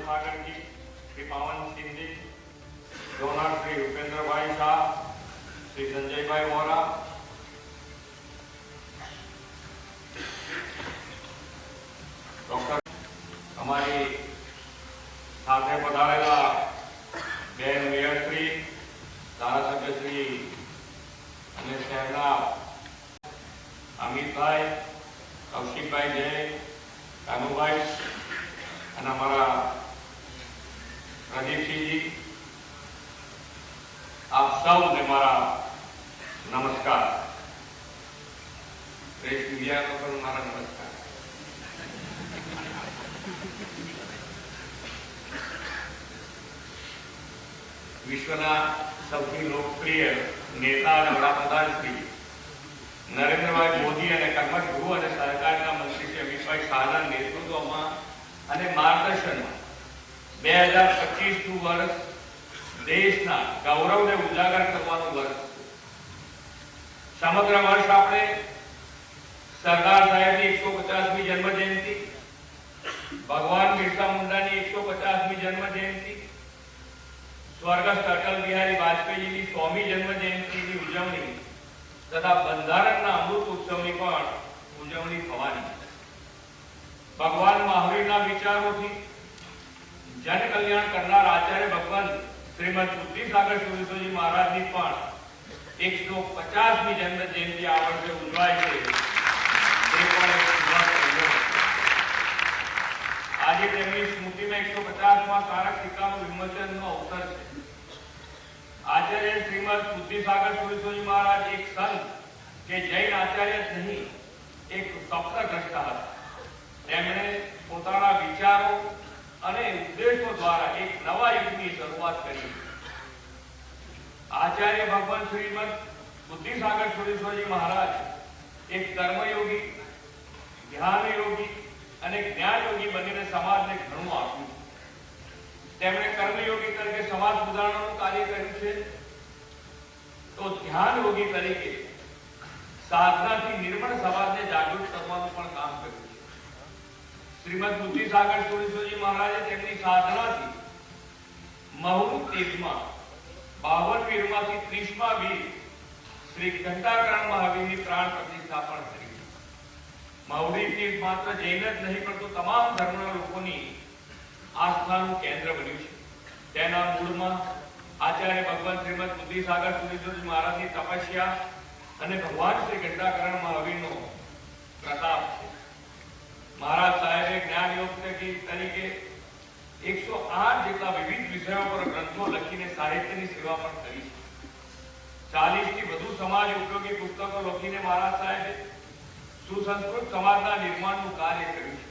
सागर जी, श्री पावन सिंह जी, डोनर श्री उपेंद्र भाई शाह, श्री संजय भाई वोरा, डॉक्टर हमारी साथे पधारेला बेन मेयर श्री, धारासभ्य श्री અને શહેરના અમિતભાઈ, કૌશિકભાઈ જૈન, કાનુભાઈ અને અમારા પ્રદીપસિંહજી, આપ સૌને મારા નમસ્કાર. પ્રેસ મીડિયાનો પણ મારા નમસ્કાર. વિશ્વના સૌથી લોકપ્રિય नेता और वडाप्रधान श्री नरेंद्र भाई मोदी और कर्मठ गृह और सहकारिता मंत्री श्री अमित भाई शाहना नेतृत्व में मार्गदर्शन 2025 वर्ष देशना गौरव ने उजागर करवानुं वर्ष. समग्र वर्ष आपणे सरदार साहेब की 150મી जन्म जयंती, भगवान बिरसा मुंडा की 150મી जन्म जयंती, स्वर्गस्थ अटल बिहारी वाजपेयी की 100મી जन्म जयंती की उजवणी तथा बंधारण अमृत उत्सव की उजवणी थवानी. भगवान महावीर विचारों थी जन कल्याण करनार आचार्य भगवान श्रीमद बुद्धिसागर सुरेश्वरजी महाराज की 150મી जन्म जयंती आ वर्षे उजवाय है. आज स्मृति में 150वां स्मारक सिक्काનું विमोचन अवसर है. आचार्य श्रीमद बुद्धिसागर सुरेश्वरजी महाराज एक संत के जैन आचार्य नहीं, एक स्वप्नद्रष्टा હતા. તેમણે પોતાના વિચારો અને ઉપદેશો દ્વારા એક નવા યુગની શરૂઆત કરી. આચાર્ય ભગવાન શ્રીમદ बुद्धिसागर सुरेश्वरजी महाराज एक कर्मयोगी, ध्यान योगी અને જ્ઞાન યોગી બનીને સમાજને ઘણું આપ્યું. તેમણે કર્મયોગી તરીકે સમાજ સુધારણાનું કાર્ય કર્યું છે, તો ધ્યાન યોગી તરીકે સાધનાથી નિર્મળ સમાજને જાગૃત કરવાનું પણ કામ કર્યું છે. શ્રીમદ બુદ્ધિસાગર સુરેશ્વરજી મહારાજે તેમની સાધનાથી મહુ તીર્થમાં 52 વીરમાંથી 30મા વીર શ્રી ઘંટાકરણ મહાવીરની પ્રાણ પ્રતિષ્ઠાપન કરી. મહુડી तीर्थ मात्र जैन ज नहीं परंतु तमाम धर्मना लोकोनी आस्थानुं केंद्र बन्युं छे. तेना मूळमां आचार्य भगवान श्रीमद बुद्धिसागर सुरेश्वरजी महाराजनी तपस्या अने भगवान श्री घंटाकरण महावीरनो प्रताप छे. महाराज साहेबे ज्ञान योग तरीके 108 जेटला विविध विषयों पर ग्रंथों लखीने साहित्यनी सेवा पण करी छे. 40 થી વધુ समाज उपयोगी पुस्तकों लखीने महाराज साहेबे सुसंस्कृत समाजना निर्माणનું કાર્ય કર્યું છે.